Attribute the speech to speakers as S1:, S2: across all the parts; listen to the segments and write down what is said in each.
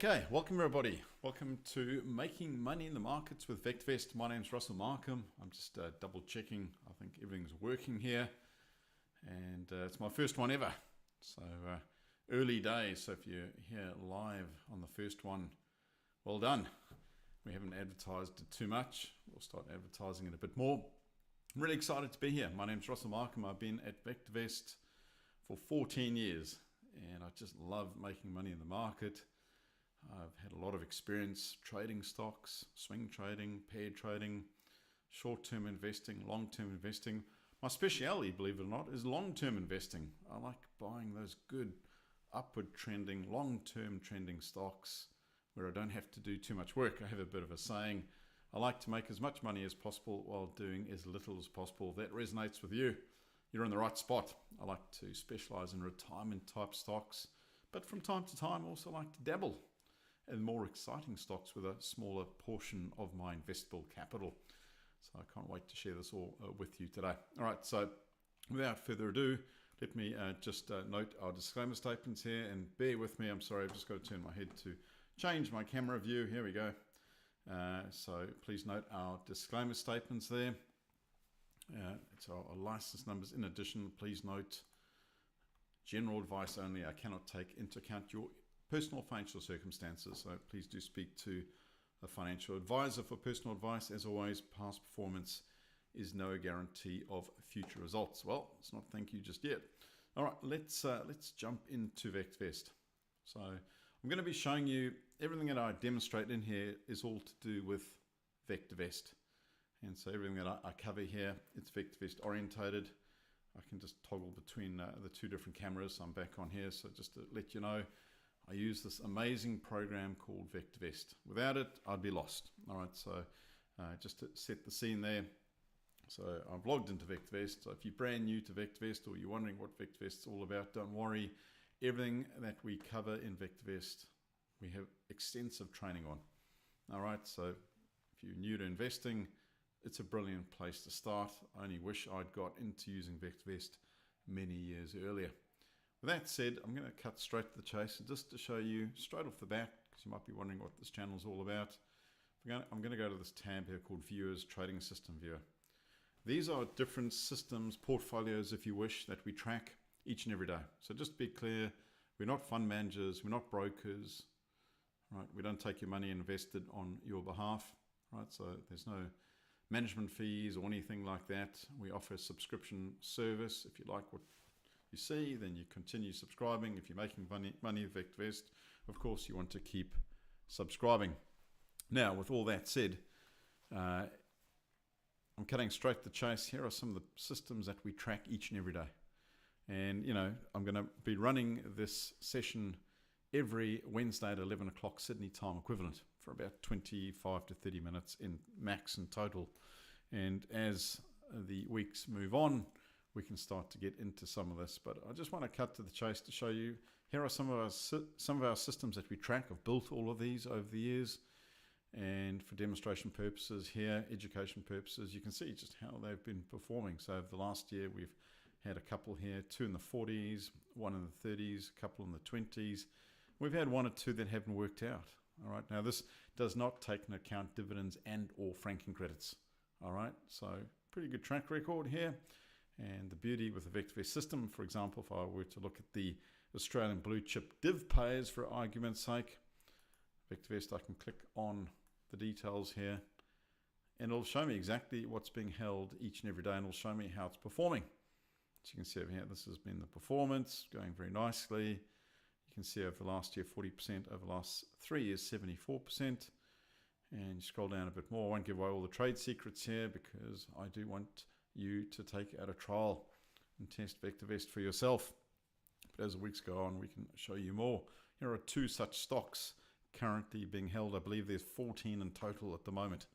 S1: Okay, welcome everybody. Welcome to Making Money in the Markets with VectorVest. My name's Russell Markham. I'm just double checking. I think everything's working here. And it's my first one ever. So early days. So if you're here live on the first one, well done. We haven't advertised it too much. We'll start advertising it a bit more. I'm really excited to be here. My name's Russell Markham. I've been at VectorVest for 14 years. And I just love making money in the market. I've had a lot of experience trading stocks, swing trading, pair trading, short-term investing, long-term investing. My speciality, believe it or not, is long-term investing. I like buying those good upward trending, long-term trending stocks where I don't have to do too much work. I have a bit of a saying, I like to make as much money as possible while doing as little as possible. If that resonates with you, you're in the right spot. I like to specialize in retirement type stocks, but from time to time I also like to dabble and more exciting stocks with a smaller portion of my investable capital. So I can't wait to share this all with you today. All right, so without further ado, let me just note our disclaimer statements here, and bear with me. I'm sorry, I've just got to turn my head to change my camera view. Here we go. So please note our disclaimer statements there. It's our license numbers. In addition, please note general advice only. I cannot take into account your personal financial circumstances, so please do speak to a financial advisor for personal advice. As always, past performance is no guarantee of future results. Well, it's not thank you just yet. All right, let's jump into VectorVest. So I'm going to be showing you everything that I demonstrate in here is all to do with VectorVest. And so everything that I cover here, it's VectorVest orientated. I can just toggle between the two different cameras. I'm back on here, so just to let you know, I use this amazing program called VectorVest. Without it, I'd be lost. All right, so just to set the scene there. So I've logged into VectorVest. So if you're brand new to VectorVest or you're wondering what VectorVest is all about, don't worry. Everything that we cover in VectorVest, we have extensive training on. All right, so if you're new to investing, it's a brilliant place to start. I only wish I'd got into using VectorVest many years earlier. With that said, I'm going to cut straight to the chase, and just to show you straight off the bat, because you might be wondering what this channel is all about, I'm going to go to this tab here called Viewers Trading System Viewer. These are different systems, portfolios if you wish, that we track each and every day. So just to be clear, we're not fund managers, we're not brokers, right? We don't take your money and invest it on your behalf, right? So there's no management fees or anything like that. We offer a subscription service. If you like what you see, then you continue subscribing. If you're making money with VectorVest, of course you want to keep subscribing. Now, with all that said, I'm cutting straight to the chase. Here are some of the systems that we track each and every day. And, you know, I'm going to be running this session every Wednesday at 11 o'clock Sydney time equivalent for about 25 to 30 minutes in max and total. And as the weeks move on, we can start to get into some of this, but I just want to cut to the chase to show you, here are some of our systems that we track. I've built all of these over the years, and for demonstration purposes here, education purposes, you can see just how they've been performing. So over the last year, we've had a couple here, 2 in the 40s, 1 in the 30s, a couple in the 20s. We've had 1 or 2 that haven't worked out. All right, now this does not take into account dividends and or franking credits. All right, so pretty good track record here. And the beauty with the VectorVest system, for example, if I were to look at the Australian blue chip div payers for argument's sake, VectorVest, I can click on the details here and it'll show me exactly what's being held each and every day, and it'll show me how it's performing. So you can see over here, this has been the performance going very nicely. You can see over the last year, 40%, over the last 3 years, 74%. And you scroll down a bit more. I won't give away all the trade secrets here because I do want you to take out a trial and test VectorVest for yourself. But as the weeks go on, we can show you more. Here are 2 such stocks currently being held. I believe there's 14 in total at the moment.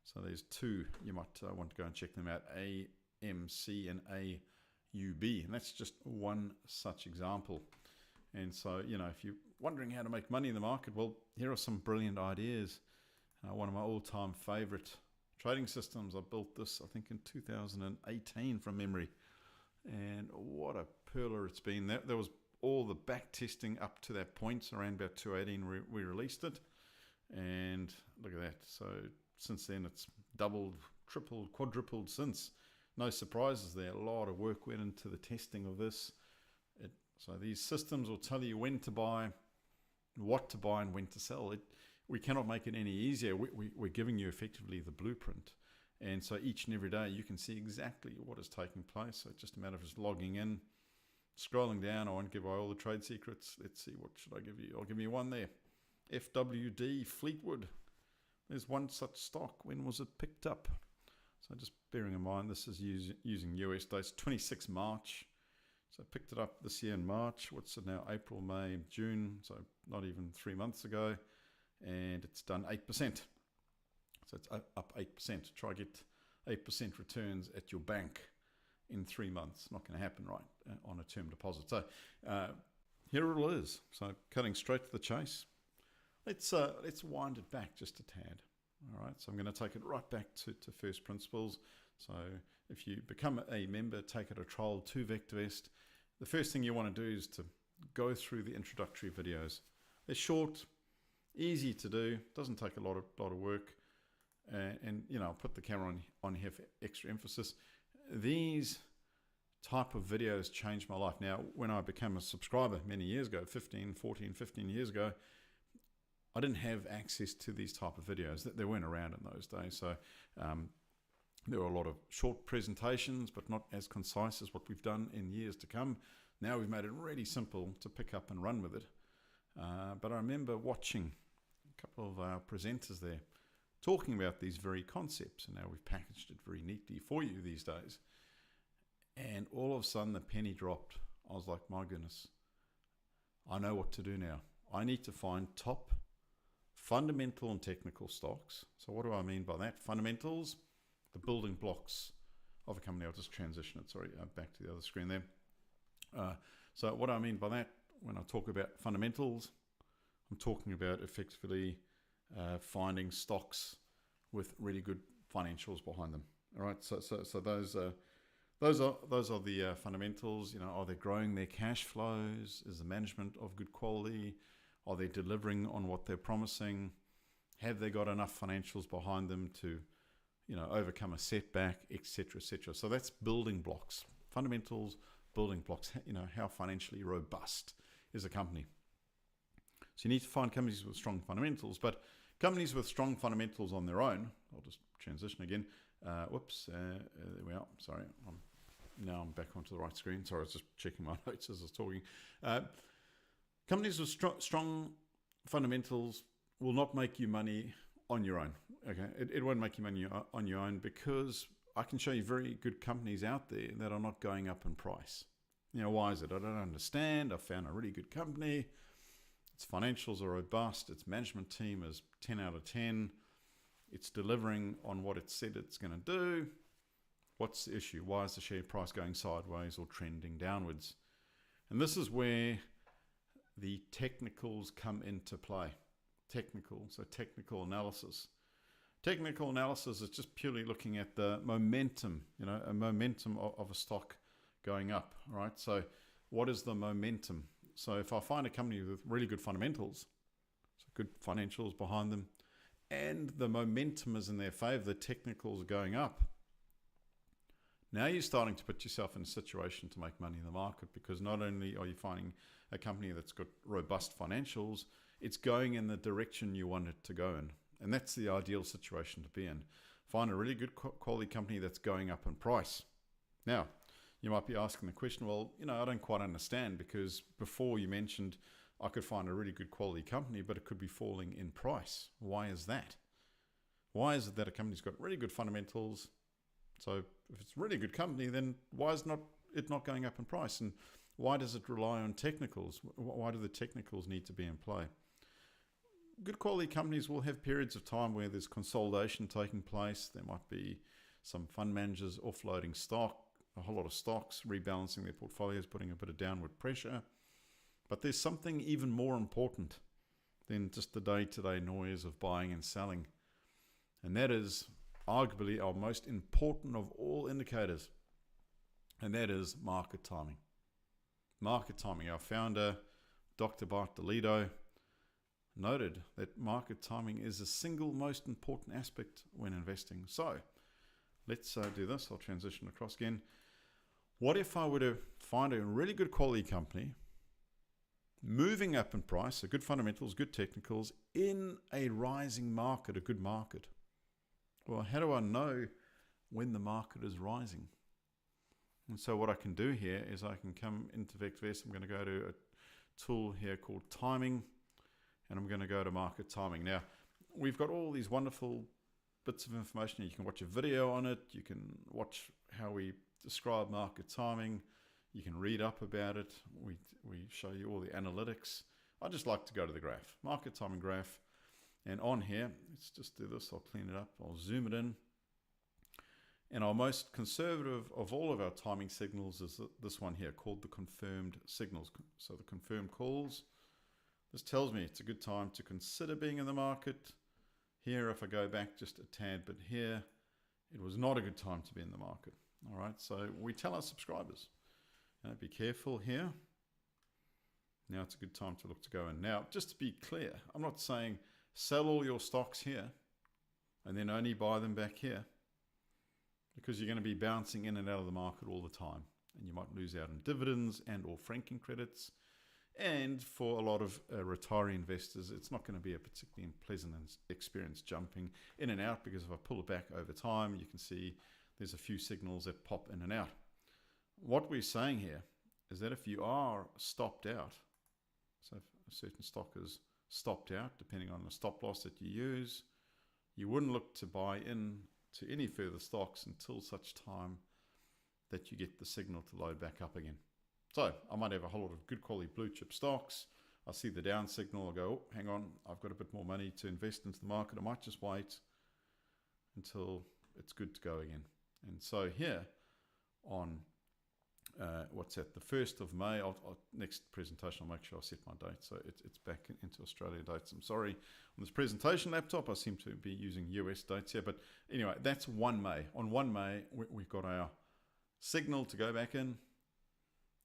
S1: So there's 2. You might want to go and check them out, AMC and AUB. And that's just one such example. And so, you know, if you're wondering how to make money in the market, well, here are some brilliant ideas. One of my all-time favorite trading systems. I built this, I think, in 2018 from memory. And what a pearler it's been. That was all the back testing up to that point. Around about 2018 we released it, and look at that. So since then it's doubled, tripled, quadrupled since. No surprises there. A lot of work went into the testing of this. So these systems will tell you when to buy, what to buy, and when to sell. We cannot make it any easier. We're giving you effectively the blueprint. And so each and every day you can see exactly what is taking place. So it's just a matter of just logging in, scrolling down. I won't give away all the trade secrets. Let's see, what should I give you? I'll give you one there. FWD, Fleetwood. There's one such stock. When was it picked up? So just bearing in mind, this is using US dates, 26 March. So I picked it up this year in March. What's it now? April, May, June. So not even 3 months ago. And it's done 8%. So it's up 8%. Try get 8% returns at your bank in 3 months. Not going to happen, right, on a term deposit. So here it all is. So cutting straight to the chase. Let's wind it back just a tad. All right. So I'm going to take it right back to first principles. So if you become a member, take it a trial to VectorVest. The first thing you want to do is to go through the introductory videos. They're short, easy to do, doesn't take a lot of work, and you know, I'll put the camera on here for extra emphasis. These type of videos changed my life. Now, when I became a subscriber many years ago, 15 years ago, I didn't have access to these type of videos. They weren't around in those days. So there were a lot of short presentations, but not as concise as what we've done in years to come. Now we've made it really simple to pick up and run with it. But I remember watching a couple of our presenters there talking about these very concepts, and now we've packaged it very neatly for you these days. And all of a sudden the penny dropped. I was like, my goodness, I know what to do now. I need to find top fundamental and technical stocks. So what do I mean by that? Fundamentals, the building blocks of a company. I'll just transition it, sorry, back to the other screen there. So what I mean by that, when I talk about fundamentals, I'm talking about effectively finding stocks with really good financials behind them. All right, so those are the fundamentals. You know, are they growing their cash flows? Is the management of good quality? Are they delivering on what they're promising? Have they got enough financials behind them to, you know, overcome a setback, etc., etc. So that's building blocks, fundamentals, building blocks. You know, how financially robust is a company? So you need to find companies with strong fundamentals, but companies with strong fundamentals on their own. I'll just transition again. There we are. Sorry, now I'm back onto the right screen. Sorry, I was just checking my notes as I was talking. Companies with strong fundamentals will not make you money on your own. Okay, it won't make you money on your own, because I can show you very good companies out there that are not going up in price. You know, why is it? I don't understand. I found a really good company. Its financials are robust. Its management team is 10 out of 10. It's delivering on what it said it's going to do. What's the issue? Why is the share price going sideways or trending downwards? And this is where the technicals come into play. Technical analysis. Technical analysis is just purely looking at the momentum, you know, a momentum of a stock going up, right? So what is the momentum? So if I find a company with really good fundamentals, so good financials behind them, and the momentum is in their favor, the technicals are going up, now you're starting to put yourself in a situation to make money in the market, because not only are you finding a company that's got robust financials, it's going in the direction you want it to go in. And that's the ideal situation to be in. Find a really good quality company that's going up in price. Now, you might be asking the question, well, you know, I don't quite understand, because before you mentioned I could find a really good quality company, but it could be falling in price. Why is that? Why is it that a company's got really good fundamentals? So if it's a really good company, then why is it not going up in price? And why does it rely on technicals? Why do the technicals need to be in play? Good quality companies will have periods of time where there's consolidation taking place. There might be some fund managers offloading stock, a whole lot of stocks, rebalancing their portfolios, putting a bit of downward pressure. But there's something even more important than just the day-to-day noise of buying and selling. And that is arguably our most important of all indicators. And that is market timing. market timing. Our founder, Dr. Bart DeLido, noted that market timing is the single most important aspect when investing. So let's do this. I'll transition across again. What if I were to find a really good quality company moving up in price, so good fundamentals, good technicals, in a rising market, a good market? Well, how do I know when the market is rising? And so what I can do here is I can come into VectorVest. I'm going to go to a tool here called timing, and I'm going to go to market timing. Now, we've got all these wonderful bits of information. You can watch a video on it. You can watch how we describe market timing. You can read up about it. We show you all the analytics. I just like to go to the graph, market timing graph. And on here, let's just do this. I'll clean it up. I'll zoom it in. And our most conservative of all of our timing signals is this one here, called the confirmed signals. So the confirmed calls. This tells me it's a good time to consider being in the market. Here, if I go back just a tad bit here, it was not a good time to be in the market. All right, so we tell our subscribers, be careful here. Now it's a good time to look to go in. Now, just to be clear, I'm not saying sell all your stocks here and then only buy them back here, because you're going to be bouncing in and out of the market all the time, and you might lose out on dividends and or franking credits. And for a lot of retiree investors, it's not going to be a particularly pleasant experience jumping in and out, because if I pull it back over time, you can see there's a few signals that pop in and out. What we're saying here is that if you are stopped out, so if a certain stock is stopped out, depending on the stop loss that you use, you wouldn't look to buy in to any further stocks until such time that you get the signal to load back up again. So I might have a whole lot of good quality blue chip stocks. I see the down signal. I go, oh, hang on, I've got a bit more money to invest into the market. I might just wait until it's good to go again. And so here on, what's that, the 1st of May, next presentation, I'll make sure I set my date. So it's back into Australia dates. I'm sorry, on this presentation laptop, I seem to be using US dates here. But anyway, that's 1 May. On 1 May, we've got our signal to go back in.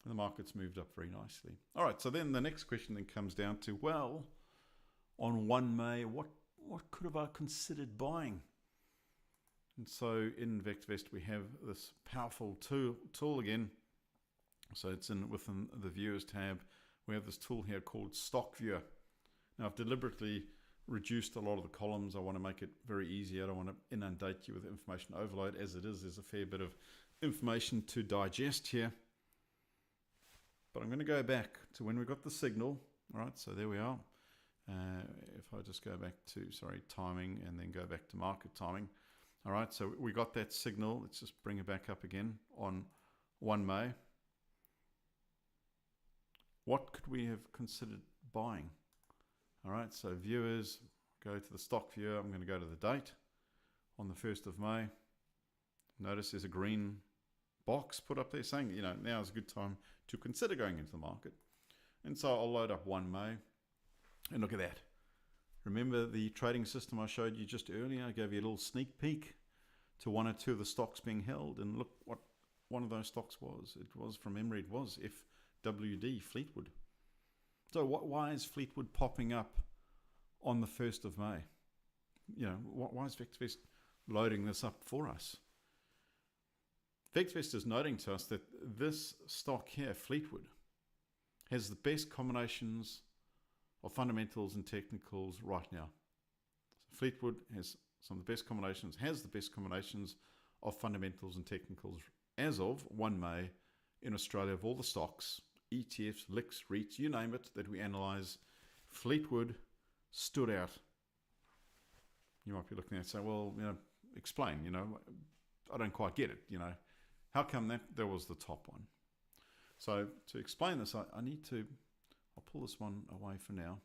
S1: And the market's moved up very nicely. All right, so then the next question then comes down to, well, on 1 May, what could have I considered buying? And so in VectorVest, we have this powerful tool again. So it's within the Viewers tab. We have this tool here called Stock Viewer. Now, I've deliberately reduced a lot of the columns. I want to make it very easy. I don't want to inundate you with information overload. As it is, there's a fair bit of information to digest here. But I'm going to go back to when we got the signal. All right, so there we are. If I just go back to, timing, and then go back to market timing. All right, so we got that signal. Let's just bring it back up again on 1 May. What could we have considered buying? All right, so viewers, go to the stock viewer. I'm going to go to the date on the 1st of May. Notice there's a green box put up there saying, now is a good time to consider going into the market. And so I'll load up 1 May, and look at that. Remember the trading system I showed you just earlier? I gave you a little sneak peek to 1 or 2 of the stocks being held, and look what one of those stocks was. It was, from memory, it was FWD, Fleetwood. So why is Fleetwood popping up on the 1st of May? Why is VectorVest loading this up for us? VectorVest is noting to us that this stock here, Fleetwood, has the best combinations of fundamentals and technicals right now. So Fleetwood has some of the best combinations, has the best combinations of fundamentals and technicals as of 1 May in Australia of all the stocks, ETFs, LICs, REITs, you name it, that we analyze. Fleetwood stood out. You might be looking at it and say, well, explain, I don't quite get it, How come that was the top one? So to explain this, I need to, I'll pull this one away for now.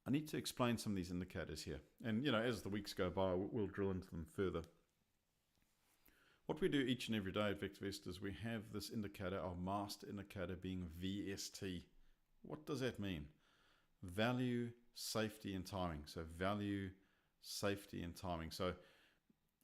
S1: I need to explain some of these indicators here. And, as the weeks go by, we'll drill into them further. What we do each and every day at VectorVest is we have this indicator, our master indicator, being VST. What does that mean? Value, safety, and timing. So value, safety, and timing. So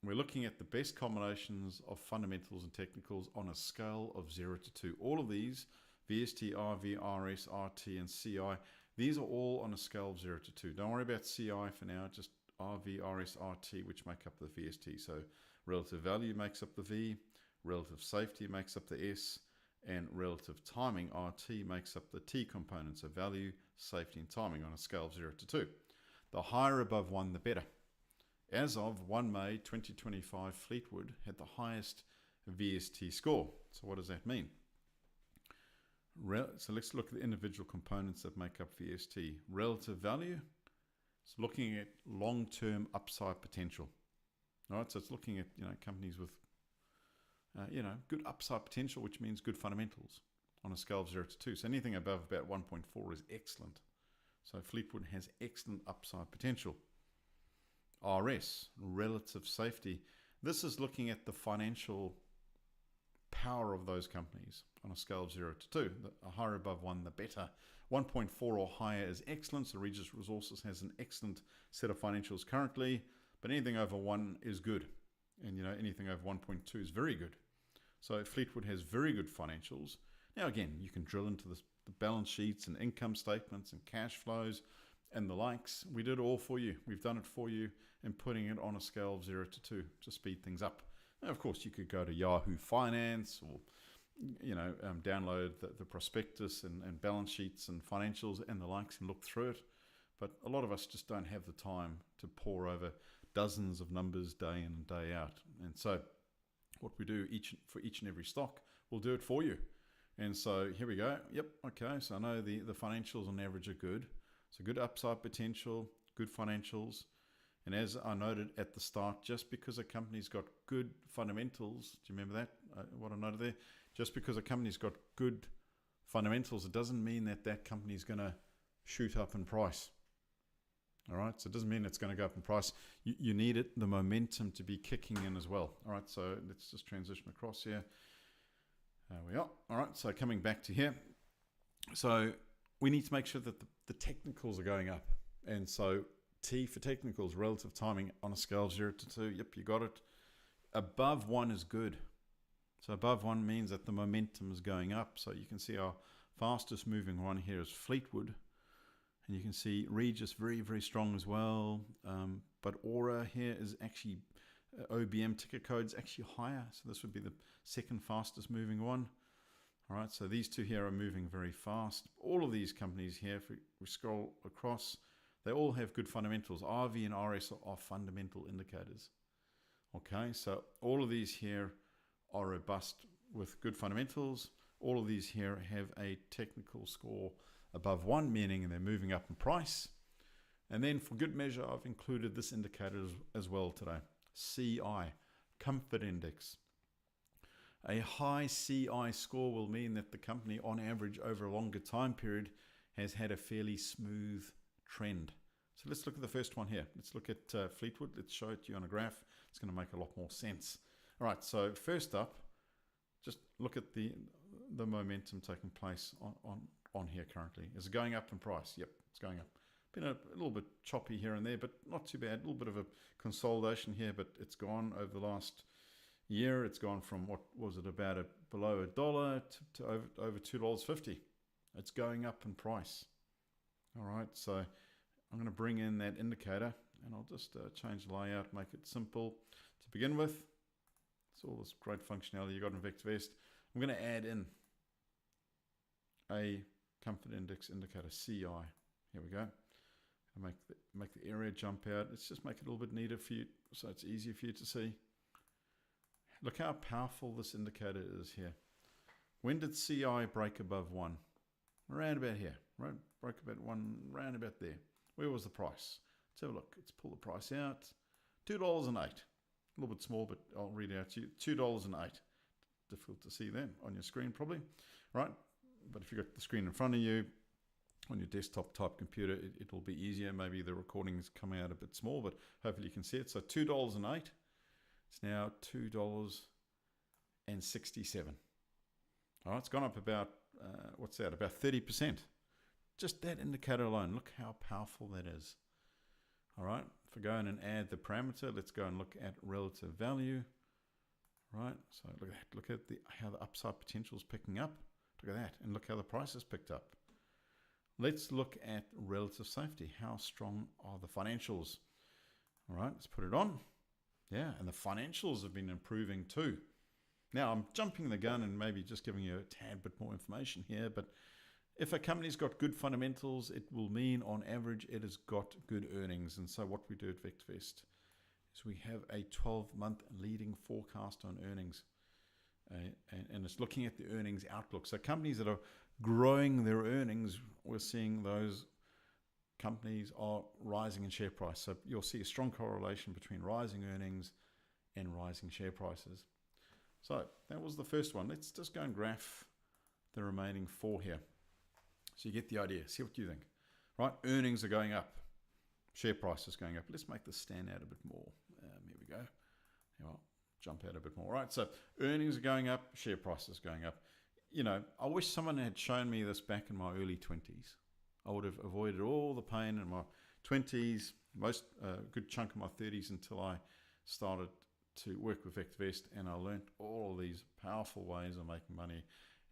S1: we're looking at the best combinations of fundamentals and technicals on a scale of 0 to 2. All of these VST, RV, RS, RT, and CI. These are all on a scale of 0 to 2. Don't worry about CI for now, just RV, RS, RT, which make up the VST. So relative value makes up the V, relative safety makes up the S, and relative timing, RT, makes up the T component. So value, safety, and timing on a scale of 0 to 2. The higher above 1, the better. As of 1 May 2025, Fleetwood had the highest VST score. So what does that mean? So let's look at the individual components that make up VST. Relative value, it's looking at long-term upside potential. All right, so it's looking at companies with good upside potential, which means good fundamentals on a scale of 0 to 2. So anything above about 1.4 is excellent. So Fleetwood has excellent upside potential. RS, relative safety. This is looking at the financial power of those companies on a scale of 0 to 2. The higher above 1, the better. 1.4 or higher is excellent. So Regis Resources has an excellent set of financials currently, but anything over 1 is good. And anything over 1.2 is very good. So Fleetwood has very good financials. Now again, you can drill into the balance sheets and income statements and cash flows and the likes. We did it all for you. We've done it for you and putting it on a scale of 0 to 2 to speed things up. Now, of course, you could go to Yahoo Finance or download the prospectus and balance sheets and financials and the likes and look through it. But a lot of us just don't have the time to pore over dozens of numbers day in and day out. And so what we do for each and every stock, we'll do it for you. And so here we go. Yep, okay, so I know the financials on average are good. So good upside potential, good financials. And as I noted at the start, just because a company's got good fundamentals, do you remember that, what I noted there? Just because a company's got good fundamentals, it doesn't mean that company's going to shoot up in price. All right, so it doesn't mean it's going to go up in price. You need the momentum to be kicking in as well. All right, so let's just transition across here. There we are. All right, so coming back to here. So we need to make sure that the technicals are going up. And so T for technicals, relative timing on a scale of 0 to 2. Yep, you got it. Above 1 is good. So above 1 means that the momentum is going up. So you can see our fastest moving one here is Fleetwood. And you can see Regis very, very strong as well. But Aura here is actually, OBM ticker code is actually higher. So this would be the second fastest moving one. All right, so these two here are moving very fast. All of these companies here, if we scroll across, they all have good fundamentals. RV and RS are fundamental indicators. Okay, so all of these here are robust with good fundamentals. All of these here have a technical score above 1, meaning they're moving up in price. And then for good measure, I've included this indicator as well today. CI, Comfort Index. A high CI score will mean that the company on average over a longer time period has had a fairly smooth trend. So let's look at the first one here. Let's look at Fleetwood. Let's show it to you on a graph. It's going to make a lot more sense. All right, so first up, just look at the momentum taking place on here currently. Is it going up in price? Yep, it's going up. Been a little bit choppy here and there, but not too bad. A little bit of a consolidation here, but it's gone over the last year. It's gone from, what was it, about below $1 to over $2.50. It's going up in price. All right, so I'm going to bring in that indicator and I'll just change the layout, make it simple to begin with. It's all this great functionality you got in VectorVest. I'm going to add in a Comfort Index indicator, CI. Here we go. Make the area jump out. Let's just make it a little bit neater for you so it's easier for you to see. Look how powerful this indicator is here. When did CI break above 1? Around about here. Right? Broke about 1, round about there. Where was the price? Let's have a look. Let's pull the price out. $2.08. A little bit small, but I'll read it out to you. $2.08. Difficult to see that on your screen probably. Right? But if you've got the screen in front of you, on your desktop type computer, it will be easier. Maybe the recordings come out a bit small, but hopefully you can see it. So $2.08. It's now $2.67. All right, it's gone up about, what's that, about 30%. Just that indicator alone, look how powerful that is. All right, if we go in and add the parameter, let's go and look at relative value. Right, so look at how the upside potential is picking up. Look at that. And look how the price has picked up. Let's look at relative safety. How strong are the financials? All right, let's put it on. Yeah, and the financials have been improving too. Now, I'm jumping the gun and maybe just giving you a tad bit more information here, but if a company's got good fundamentals, it will mean on average it has got good earnings. And so what we do at VectorVest is we have a 12-month leading forecast on earnings. And it's looking at the earnings outlook. So companies that are growing their earnings, we're seeing those companies are rising in share price. So you'll see a strong correlation between rising earnings and rising share prices. So that was the first one. Let's just go and graph the remaining 4 here. So you get the idea. See what you think. Right, earnings are going up. Share price is going up. Let's make this stand out a bit more. Here we go. Here, I'll jump out a bit more. Right, so earnings are going up. Share price is going up. You know, I wish someone had shown me this back in my early 20s. I would have avoided all the pain in my 20s, most good chunk of my 30s until I started to work with VectorVest, and I learned all of these powerful ways of making money.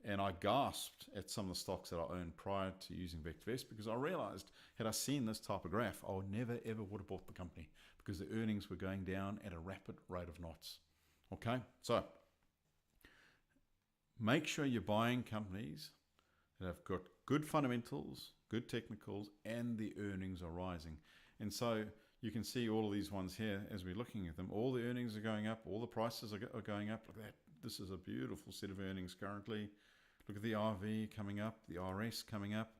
S1: And I gasped at some of the stocks that I owned prior to using VectorVest, because I realized had I seen this type of graph, I would never ever would have bought the company because the earnings were going down at a rapid rate of knots. Okay, so make sure you're buying companies that have got good fundamentals, good technicals, and the earnings are rising. And so you can see all of these ones here as we're looking at them. All the earnings are going up. All the prices are going up. Look at that. This is a beautiful set of earnings currently. Look at the RV coming up, the RS coming up.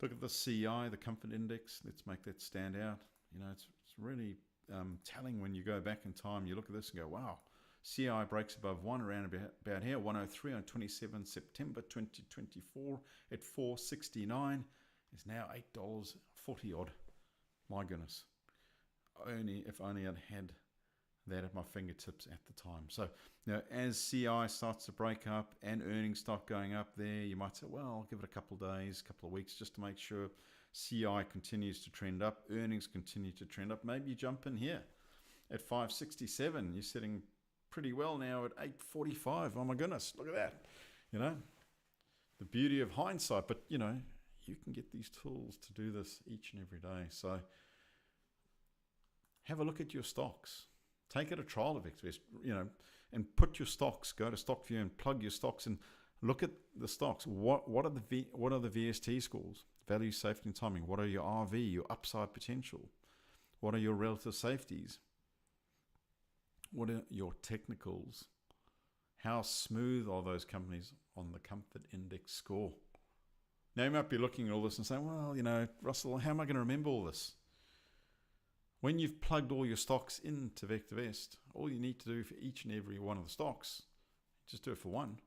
S1: Look at the CI, the Comfort Index. Let's make that stand out. You know, it's really telling when you go back in time. You look at this and go, wow. CI breaks above 1 around about here, 103 on 27 September 2024 at 469. It's now $8.40 odd. My goodness. If only I'd had that at my fingertips at the time. So, you know, as CI starts to break up and earnings start going up there, you might say, well, I'll give it a couple of days, a couple of weeks just to make sure CI continues to trend up, earnings continue to trend up. Maybe you jump in here at 567. You're sitting pretty well now at 845. Oh my goodness, look at that. You know, the beauty of hindsight. But, you know, you can get these tools to do this each and every day. So have a look at your stocks. Take it a trial of VectorVest, you know, and put your stocks, go to StockView and plug your stocks and look at the stocks. What are the VST scores? Value, safety, and timing. What are your RV, your upside potential? What are your relative safeties? What are your technicals? How smooth are those companies on the Comfort Index score? Now you might be looking at all this and saying, well, you know, Russell, how am I going to remember all this? When you've plugged all your stocks into VectorVest, all you need to do for each and every one of the stocks, just do it for one.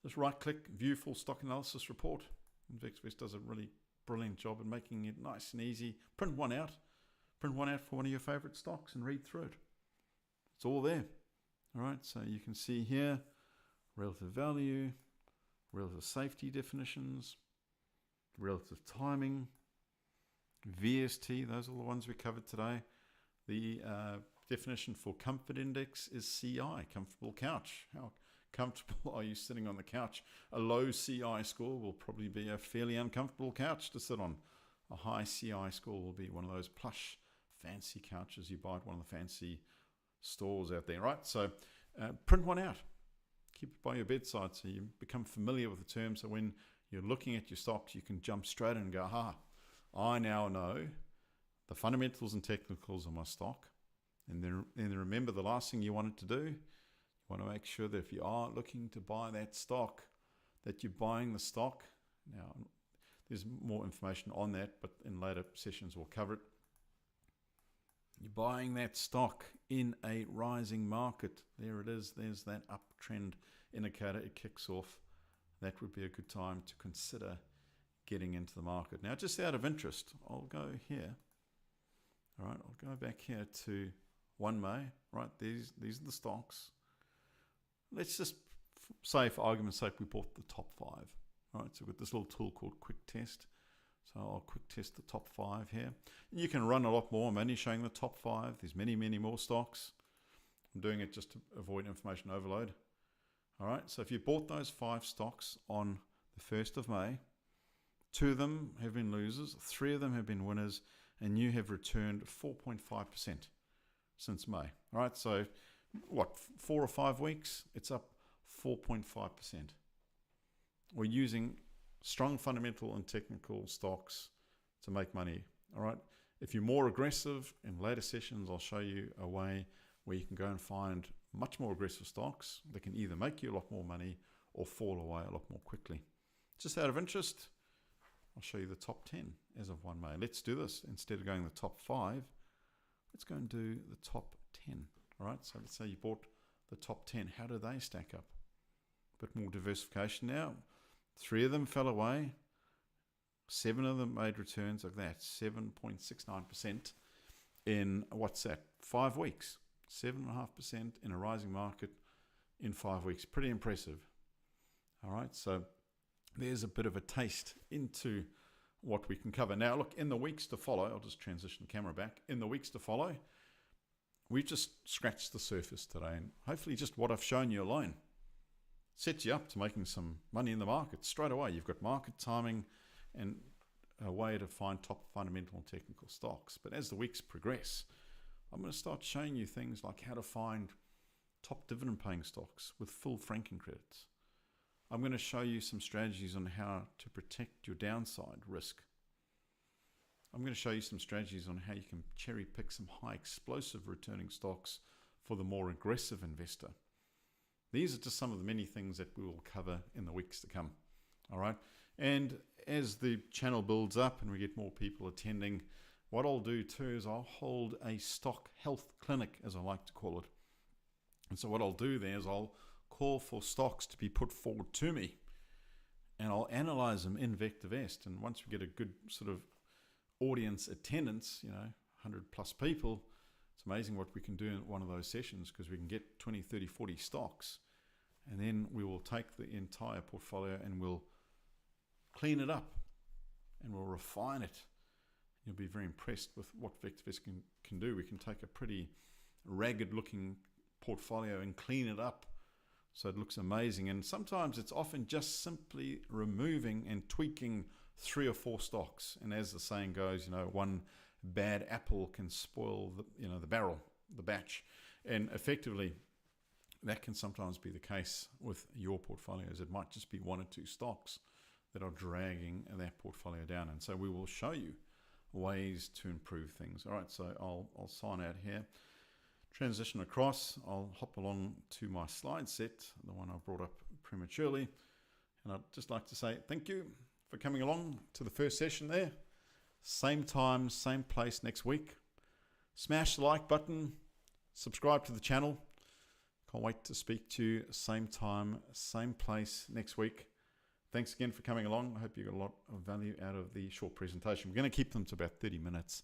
S1: Just right-click, view full stock analysis report. And VectorVest does a really brilliant job in making it nice and easy. Print one out for one of your favorite stocks and read through it. It's all there. All right, so you can see here, relative value, relative safety definitions, relative timing, VST, those are the ones we covered today. The definition for Comfort Index is CI, comfortable couch. How comfortable are you sitting on the couch? A low CI score will probably be a fairly uncomfortable couch to sit on. A high CI score will be one of those plush, fancy couches you buy at one of the fancy stores out there, right? So print one out. Keep it by your bedside so you become familiar with the term. So when you're looking at your stocks, you can jump straight in and go, aha, I now know the fundamentals and technicals of my stock. And then remember, the last thing you want it to do, you want to make sure that if you are looking to buy that stock, that you're buying the stock. Now, there's more information on that, but in later sessions we'll cover it. You're buying that stock in a rising market. There it is. There's that uptrend indicator. It kicks off. That would be a good time to consider getting into the market. Now, just out of interest, I'll go here. All right, I'll go back here to 1 May. Right, these are the stocks. Let's just say, for argument's sake, we bought the top 5. All right, so with this little tool called Quick Test. So I'll quick test the top 5 here. You can run a lot more. I'm only showing the top 5. There's many, many more stocks. I'm doing it just to avoid information overload. All right, so if you bought those 5 stocks on the 1st of May, 2 of them have been losers, 3 of them have been winners, and you have returned 4.5% since May. All right, so what, 4 or 5 weeks? It's up 4.5%. We're using strong fundamental and technical stocks to make money. All right, if you're more aggressive, in later sessions, I'll show you a way where you can go and find much more aggressive stocks that can either make you a lot more money or fall away a lot more quickly. Just out of interest, I'll show you the top 10 as of 1 May. Let's do this. Instead of going the top 5, let's go and do the top 10. All right, so let's say you bought the top 10. How do they stack up? A bit more diversification now. 3 of them fell away. 7 of them made returns like that, 7.69% in, what's that, 5 weeks. 7.5% in a rising market in 5 weeks. Pretty impressive. All right, so there's a bit of a taste into what we can cover. Now, look, in the weeks to follow, I'll just transition the camera back. In the weeks to follow, we've just scratched the surface today, and hopefully just what I've shown you alone sets you up to making some money in the market straight away. You've got market timing and a way to find top fundamental and technical stocks. But as the weeks progress, I'm going to start showing you things like how to find top dividend paying stocks with full franking credits. I'm going to show you some strategies on how to protect your downside risk. I'm going to show you some strategies on how you can cherry pick some high explosive returning stocks for the more aggressive investor. These are just some of the many things that we will cover in the weeks to come. All right. And as the channel builds up and we get more people attending, what I'll do too is I'll hold a stock health clinic, as I like to call it. And so what I'll do there is I'll call for stocks to be put forward to me, and I'll analyze them in VectorVest. And once we get a good sort of audience attendance, 100 plus people, it's amazing what we can do in one of those sessions, because we can get 20, 30, 40 stocks, and then we will take the entire portfolio and we'll clean it up and we'll refine it. You'll be very impressed with what VectorVest can do. We can take a pretty ragged looking portfolio and clean it up so it looks amazing. And sometimes it's often just simply removing and tweaking 3 or 4 stocks. And as the saying goes, one bad apple can spoil the barrel, the batch. And effectively, that can sometimes be the case with your portfolios. It might just be 1 or 2 stocks that are dragging that portfolio down. And so we will show you ways to improve things. All right, so I'll sign out here, transition across. I'll hop along to my slide set, the one I brought up prematurely. And I'd just like to say thank you for coming along to the first session there. Same time, same place next week. Smash the like button, subscribe to the channel. Can't wait to speak to you same time, same place next week. Thanks again for coming along. I hope you got a lot of value out of the short presentation. We're going to keep them to about 30 minutes